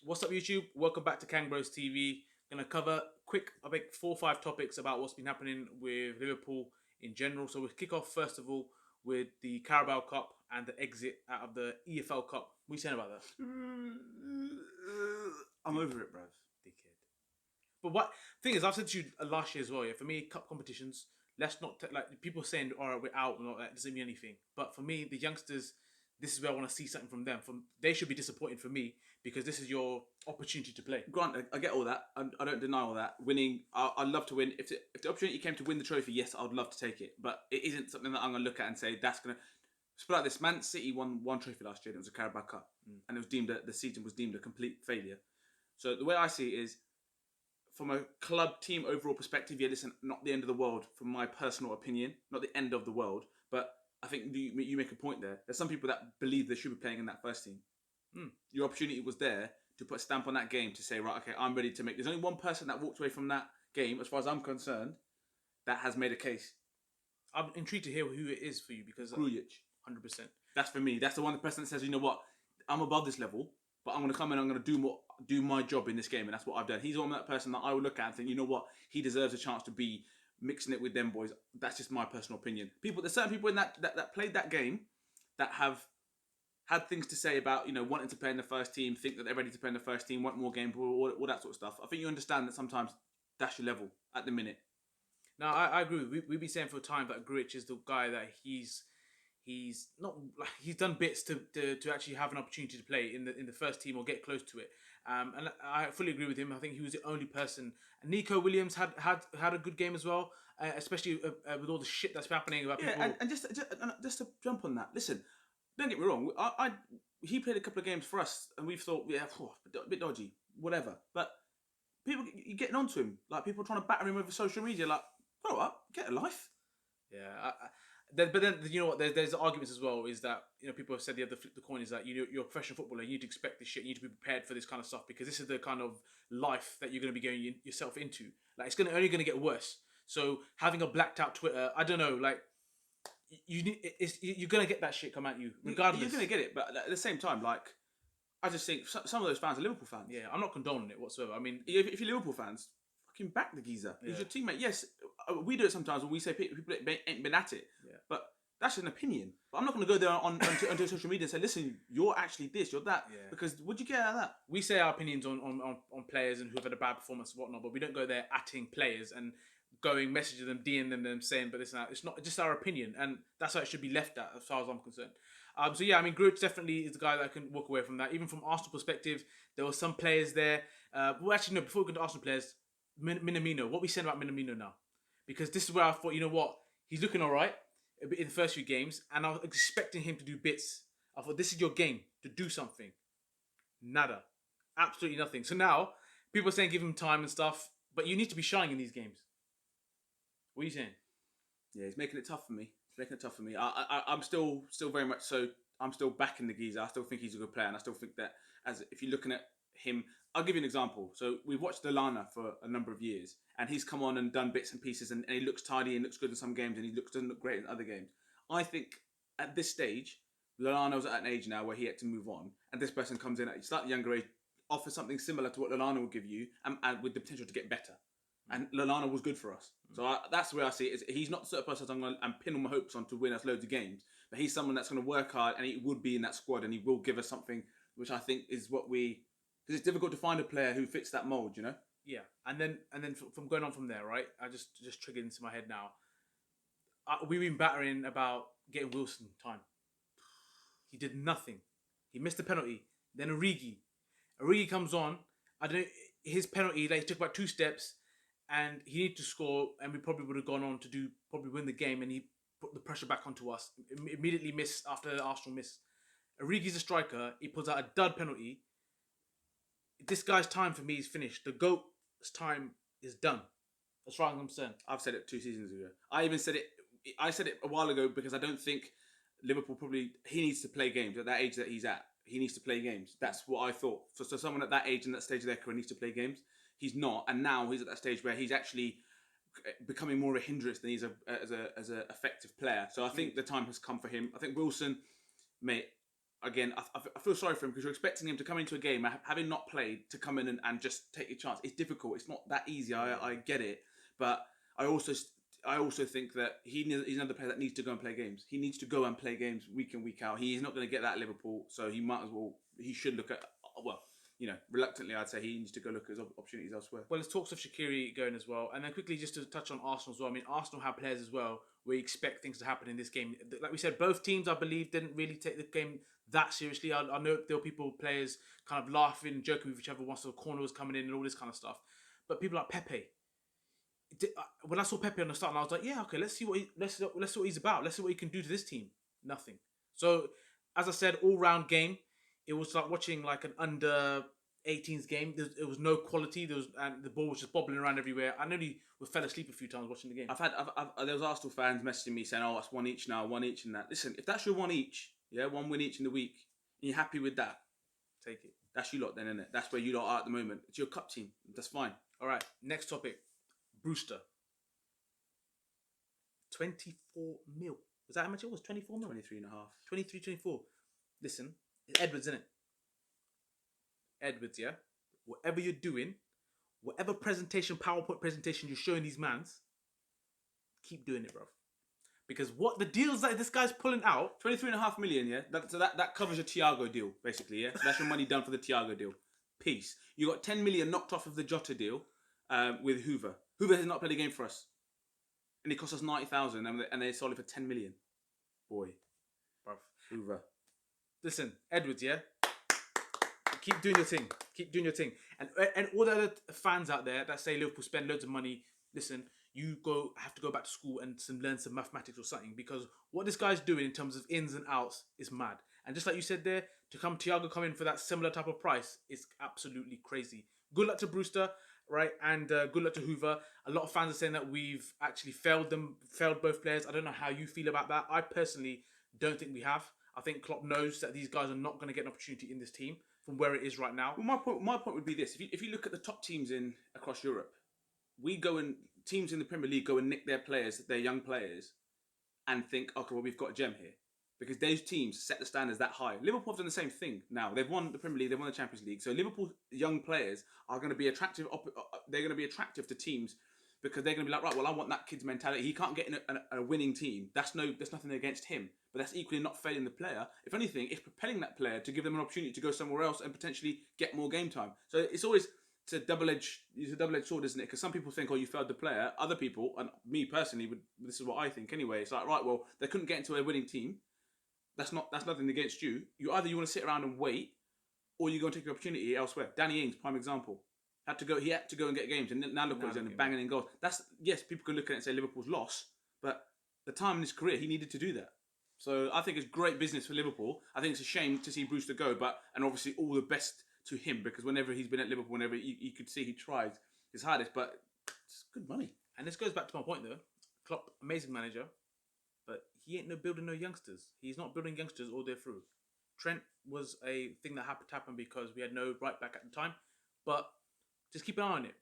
What's up, YouTube? Welcome back to KangBrosTV. Gonna cover quick, I think 4 or 5 topics about what's been happening with Liverpool in general. So we'll kick off first of all with the Carabao Cup and the exit out of the EFL Cup. What are you saying about that? I'm over it, bruv. Dickhead. But what thing is, I've said to you last year as well. Yeah, for me, cup competitions. Let's not like people saying, "All right, we're out." Not that doesn't mean anything. But for me, the youngsters, this is where I want to see something from them. They should be disappointed for me because this is your opportunity to play. Grant, I get all that. I don't deny all that. Winning, I'd love to win. If the opportunity came to win the trophy, yes, I'd love to take it. But it isn't something that I'm going to look at and say that's going to. Let's put it like this: Man City won one trophy last year. And it was a Carabao Cup, and it was deemed the season was deemed a complete failure. So the way I see it is, from a club team overall perspective, yeah, listen, not the end of the world, from my personal opinion, not the end of the world. But I think you make a point there. There's some people that believe they should be playing in that first team. Your opportunity was there to put a stamp on that game to say, right, okay, I'm ready to make. There's only one person that walked away from that game, as far as I'm concerned, that has made a case. I'm intrigued to hear who it is for you because Grujic. 100%. That's for me. That's the one person that says, you know what, I'm above this level, but I'm going to come in. I'm going to do my job in this game, and that's what I've done. He's one that person that I would look at and think, you know what, he deserves a chance to be mixing it with them boys. That's just my personal opinion. There's certain people in that played that game that have had things to say about, you know, wanting to play in the first team, think that they're ready to play in the first team, want more game, all that sort of stuff. I think you understand that sometimes that's your level at the minute. Now I agree. We've been saying for a time that Grujic is the guy that he's done bits to actually have an opportunity to play in the first team or get close to it. And I fully agree with him. I think he was the only person. Nico Williams had a good game as well, especially with all the shit that's happening about people. Yeah, and just to jump on that, listen, don't get me wrong. He played a couple of games for us, and we've thought, yeah, a bit dodgy, whatever. But people, you're getting onto him, like people trying to batter him over social media, like, grow up, get a life. Yeah. But then you know what? There's arguments as well. Is that, you know, people have said the other flip the coin is that you're a professional footballer. You need to expect this shit. You need to be prepared for this kind of stuff because this is the kind of life that you're going to be going yourself into. Like it's only going to get worse. So having a blacked out Twitter, I don't know, like you're going to get that shit come at you regardless. You're going to get it, but at the same time, like I just think some of those fans are Liverpool fans. Yeah, I'm not condoning it whatsoever. I mean, if you're Liverpool fans, fucking back the geezer. Yeah. He's your teammate. Yes, we do it sometimes when we say people ain't been at it. Yeah. But that's an opinion. But I'm not going to go there onto social media and say, listen, you're actually this, you're that. Yeah. Because what'd you get out of that? We say our opinions on players and who've had a bad performance and whatnot, but we don't go there atting players and going messaging them, DMing them, saying, but it's not just our opinion, and that's how it should be left at, as far as I'm concerned. So yeah, I mean, Grujic definitely is the guy that can walk away from that. Even from Arsenal perspective, there were some players there. Well, actually, no. Before we go to Arsenal players, Minamino. What are we saying about Minamino now? Because this is where I thought, you know what, he's looking all right in the first few games, and I was expecting him to do bits. I thought, this is your game to do something. Nada, absolutely nothing. So now people are saying give him time and stuff, but you need to be shining in these games. What are you saying? Yeah, he's making it tough for me. I'm still very much so. I'm still backing the geezer. I still think he's a good player, and I still think that if you're looking at him, I'll give you an example. So we've watched Lallana for a number of years, and he's come on and done bits and pieces, and he looks tidy and looks good in some games, and he doesn't look great in other games. I think at this stage, Lallana's at an age now where he had to move on, and this person comes in at a slightly younger age, offers something similar to what Lallana will give you, and with the potential to get better. And Lallana was good for us. So that's where I see it. He's not the sort of person I'm going to pin all my hopes on to win us loads of games. But he's someone that's going to work hard, and he would be in that squad, and he will give us something, which I think is what we... Because it's difficult to find a player who fits that mould, you know? Yeah. And then from going on from there, right? I just triggered into my head now. We've been battering about getting Wilson time. He did nothing. He missed the penalty. Then Origi comes on. I don't know, his penalty, like, he took about 2 steps, and he needed to score, and we probably would have gone on to probably win the game, and he put the pressure back onto us. Immediately missed after the Arsenal miss. Origi's a striker. He puts out a dud penalty. This guy's time for me is finished. The GOAT's time is done. As far as I'm concerned. I've said it 2 seasons ago. I said it a while ago because I don't think Liverpool he needs to play games at that age that he's at. He needs to play games. That's what I thought. So someone at that age and that stage of their career needs to play games. He's not, and now he's at that stage where he's actually becoming more of a hindrance than he's as a effective player. So I think the time has come for him. I think Wilson, mate, again, I feel sorry for him because you're expecting him to come into a game having not played to come in and just take your chance. It's difficult. It's not that easy. I get it, but I also think that he's another player that needs to go and play games. He needs to go and play games week in, week out. He's not going to get that at Liverpool, so he should look at, well, reluctantly, I'd say he needs to go look at his opportunities elsewhere. Well, there's talks of Shaqiri going as well. And then quickly, just to touch on Arsenal as well. I mean, Arsenal have players as well where you expect things to happen in this game. Like we said, both teams, I believe, didn't really take the game that seriously. I know there were players kind of laughing, joking with each other once the corner was coming in and all this kind of stuff. But people like Pepe, when I saw Pepe on the start, I was like, yeah, okay, let's see what he's about. Let's see what he can do to this team. Nothing. So, as I said, all-round game. It was like watching like an under 18s game. There was no quality. And the ball was just bobbling around everywhere. I nearly fell asleep a few times watching the game. There was Arsenal fans messaging me saying, "Oh, it's one each now, one each and that." Listen, if that's your one each, one win each in the week, and you're happy with that, take it. That's you lot then, isn't it? That's where you lot are at the moment. It's your cup team. That's fine. All right, next topic. Brewster. 24 mil. Was that how much it was? 24 mil? 23 and a half. 23, 24. Listen, it's Edwards, isn't it? Edwards, yeah? Whatever you're doing, whatever PowerPoint presentation you're showing these mans, keep doing it, bro. Because what the deals that this guy's pulling out... 23.5 million, yeah? That covers your Thiago deal, basically, yeah? So that's your money done for the Thiago deal. Peace. You got 10 million knocked off of the Jota deal with Hoover. Hoover has not played a game for us. And it cost us 90,000 and they sold it for 10 million. Boy. Bruv. Hoover. Listen, Edwards, yeah? Keep doing your thing. Keep doing your thing. And all the other fans out there that say Liverpool spend loads of money, listen, you have to go back to school and learn some mathematics or something, because what this guy's doing in terms of ins and outs is mad. And just like you said there, Thiago come in for that similar type of price is absolutely crazy. Good luck to Brewster, right? And good luck to Hoover. A lot of fans are saying that we've actually failed both players. I don't know how you feel about that. I personally don't think we have. I think Klopp knows that these guys are not going to get an opportunity in this team from where it is right now. Well, my point would be this: if you look at the top teams across Europe, teams in the Premier League go and nick their young players, and think, okay, well, we've got a gem here, because those teams set the standards that high. Liverpool have done the same thing. Now they've won the Premier League, they've won the Champions League, so Liverpool's young players are going to be attractive. They're going to be attractive to teams, because they're going to be like, right, well, I want that kid's mentality. He can't get in a winning team. There's nothing against him, but that's equally not failing the player. If anything, it's propelling that player to give them an opportunity to go somewhere else and potentially get more game time. So it's a double-edged sword, isn't it? Because some people think, oh, you failed the player. Other people, and me personally, this is what I think anyway. It's like, right, well, they couldn't get into a winning team. That's nothing against you. You want to sit around and wait, or you go and take your opportunity elsewhere. Danny Ings, prime example. He had to go and get games, and now look what he's doing, banging in goals. Yes, people can look at it and say Liverpool's loss, but the time in his career he needed to do that. So I think it's great business for Liverpool. I think it's a shame to see Brewster go, and obviously all the best to him, because whenever he's been at Liverpool, whenever you could see he tried his hardest, but it's good money. And this goes back to my point though. Klopp, amazing manager, but he ain't building no youngsters. He's not building youngsters all the way through. Trent was a thing that happened to happen because we had no right back at the time, but just keep an eye on it.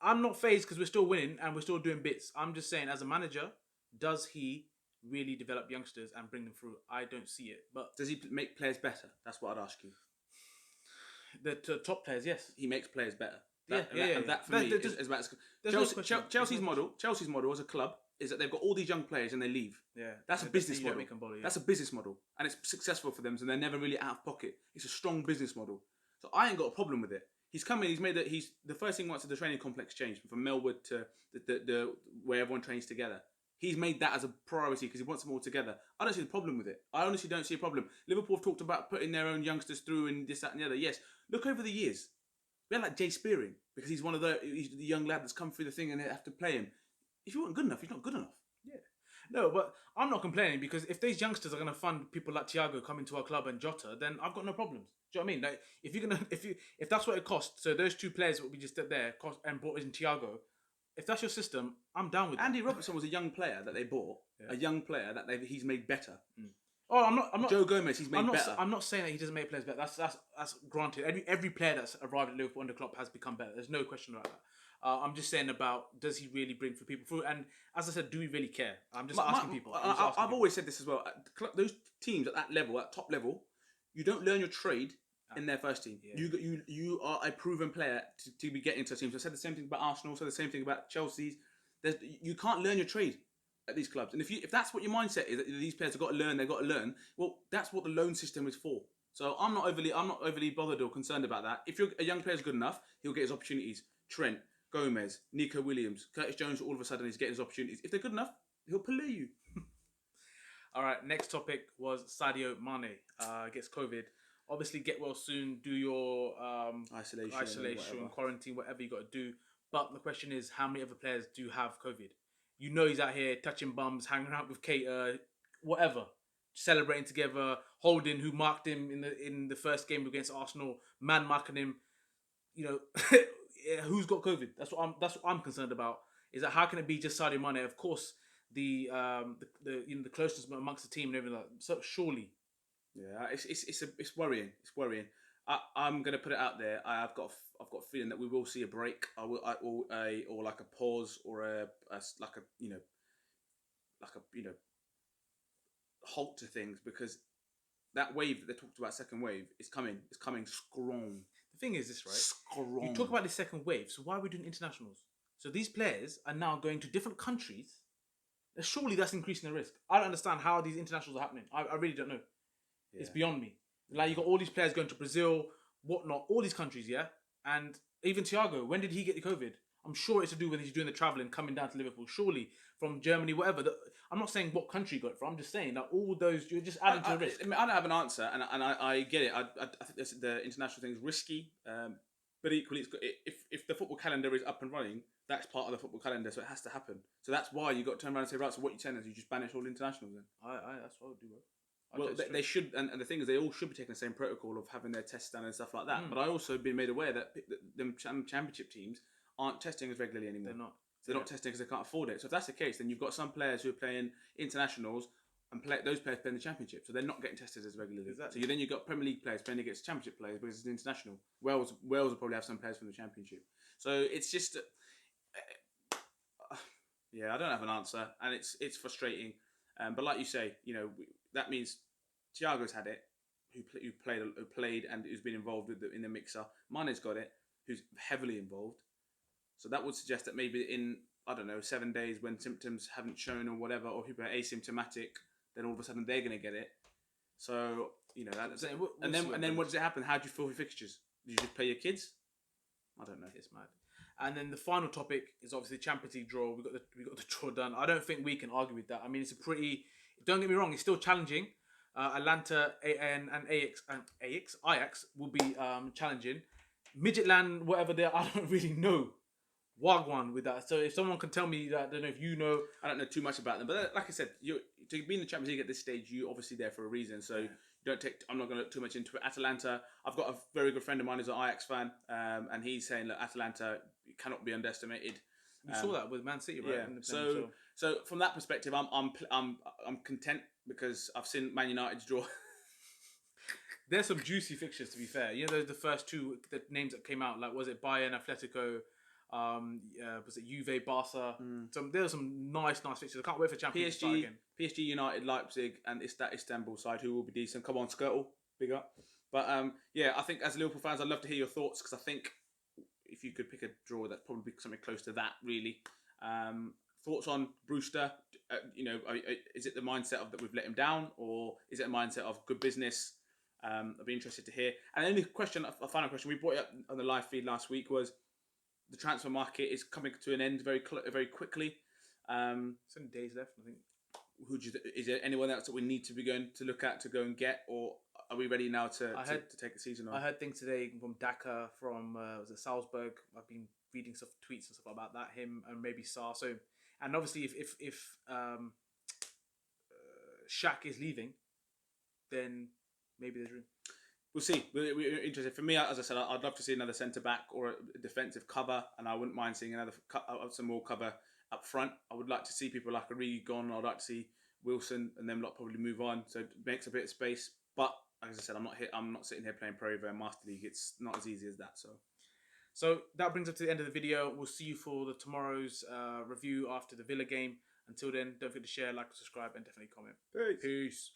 I'm not phased because we're still winning and we're still doing bits. I'm just saying, as a manager, does he really develop youngsters and bring them through? I don't see it. But does he make players better? That's what I'd ask you. The top players, yes. He makes players better. That for me is about Chelsea's model as a club is that they've got all these young players and they leave. Yeah, that's a business model. That's a business model, and it's successful for them. So they're never really out of pocket. It's a strong business model. So I ain't got a problem with it. He's come in. He's made that. The first thing he wants is the training complex change from Melwood to the where everyone trains together. He's made that as a priority because he wants them all together. I don't see the problem with it. I honestly don't see a problem. Liverpool have talked about putting their own youngsters through and this, that, and the other. Yes, look over the years. We had like Jay Spearing because he's the young lad that's come through the thing and they have to play him. If you weren't good enough, he's not good enough. Yeah. No, but I'm not complaining because if these youngsters are going to fund people like Thiago coming to our club and Jota, then I've got no problems. Do you know what I mean? Like if that's what it costs, so those two players that we just did there and brought in Thiago, if that's your system, I'm down with Andy that. Robertson was a young player that they bought, a young player that he's made better. Mm. Oh, I'm not. Joe Gomez, he's made better. I'm not saying that he doesn't make players better. That's granted. Every player that's arrived at Liverpool under Klopp has become better. There's no question about that. I'm just saying about does he really bring for people through? And as I said, do we really care? I'm just asking people. I've always said this as well. Those teams at that level, at top level, You don't learn your trade in their first team. Yeah. You are a proven player to be getting to a team. So I said the same thing about Arsenal. Said the same thing about Chelsea's. You can't learn your trade at these clubs. And if that's what your mindset is, that these players have got to learn, they've got to learn. Well, that's what the loan system is for. So I'm not overly bothered or concerned about that. If a young player's good enough, he'll get his opportunities. Trent, Gomez, Nico Williams, Curtis Jones. All of a sudden, he's getting his opportunities. If they're good enough, he'll play you. All right, next topic was Sadio Mane gets COVID. Obviously, get well soon. Do your isolation, quarantine, whatever you got to do. But the question is, how many other players do have COVID? You know, he's out here touching bums, hanging out with Kate, whatever, celebrating together. Holding, who marked him in the first game against Arsenal, man marking him. You know, who's got COVID? That's what I'm concerned about. Is that how can it be just Sadio Mane? Of course, the closeness amongst the team and everything like that. So surely, yeah, it's worrying. It's worrying. I'm gonna put it out there. I've got a feeling that we will see a break. Or like a pause or like a halt to things, because that wave that they talked about, second wave, is coming. It's coming strong. the thing is this, right? Strong. You talk about the second wave. So why are we doing internationals? So these players are now going to different countries. Surely that's increasing the risk. I don't understand how these internationals are happening. I really don't know. Yeah. It's beyond me. Like, you got all these players going to Brazil, whatnot, all these countries, yeah? And even Thiago, when did he get the COVID? I'm sure it's to do with he's doing the travelling, coming down to Liverpool. Surely from Germany, whatever. I'm not saying what country he got it from. I'm just saying that all those, you're just adding to the risk. I mean, I don't have an answer, and I get it. I think the international thing is risky, but equally, if the football calendar is up and running, that's part of the football calendar, so it has to happen. So that's why you got to turn around and say, right, so what you're saying is you just banish all internationals then? That's what I would do, bro. Well, they should, and the thing is, they all should be taking the same protocol of having their tests done and stuff like that. But I also been made aware that the championship teams aren't testing as regularly anymore. They're not. They're not testing because they can't afford it. So if that's the case, then you've got some players who are playing internationals and those players playing the championship, so they're not getting tested as regularly. Exactly. So then you've got Premier League players playing against championship players because it's international. Wales will probably have some players from the championship. So it's just, yeah, I don't have an answer, and it's frustrating. But like you say, that means Thiago's had it, who played and who's been involved in the mixer. Mane's got it, who's heavily involved. So that would suggest that maybe in, I don't know, 7 days when symptoms haven't shown or whatever, or people are asymptomatic, then all of a sudden they're going to get it. So, and then what does it happen? How do you fill your fixtures? Do you just play your kids? I don't know. It's mad. And then the final topic is obviously the Champions League draw. We got the draw done. I don't think we can argue with that. I mean, it's a pretty. Don't get me wrong. It's still challenging. Atlanta and Ajax will be challenging. Midgetland, whatever they are, I don't really know. Wagwan with that. So if someone can tell me that, I don't know if you know. I don't know too much about them, but like I said, to be in the Champions League at this stage, you're obviously there for a reason. So you don't take. I'm not going to look too much into it. Atalanta. I've got a very good friend of mine who's an Ajax fan, and he's saying that Atalanta cannot be underestimated. You saw that with Man City, right? Yeah. So from that perspective, I'm content because I've seen Man United's draw. There's some juicy fixtures, to be fair. The first two names that came out, like was it Bayern, Atletico, was it Juve, Barca? So there were some nice fixtures. I can't wait for Champions League again. PSG, United, Leipzig, and it's that Istanbul side who will be decent. Come on, Skirtle, big up. But I think as Liverpool fans, I'd love to hear your thoughts, because I think if you could pick a draw, that's probably something close to that, really. Thoughts on Brewster? Is it the mindset of that we've let him down, or is it a mindset of good business? I'd be interested to hear. And the only question, a final question we brought up on the live feed last week was the transfer market is coming to an end very quickly. Some days left, I think. Is there anyone else that we need to be going to look at to go and get, or are we ready now to take the season on? I heard things today from Daka, from was it Salzburg. I've been reading some tweets and stuff about that. Him and maybe Sarr. So, and obviously if Shaq is leaving, then maybe there's room. We'll see. We're interested. For me, as I said, I'd love to see another centre back or a defensive cover, and I wouldn't mind seeing some more cover up front. I would like to see people like Origi gone. I'd like to see Wilson and them lot probably move on, so it makes a bit of space. But as I said, I'm not sitting here playing Pro Evo and Master League. It's not as easy as that. So that brings us to the end of the video. We'll see you for tomorrow's review after the Villa game. Until then, don't forget to share, like, subscribe, and definitely comment. Peace.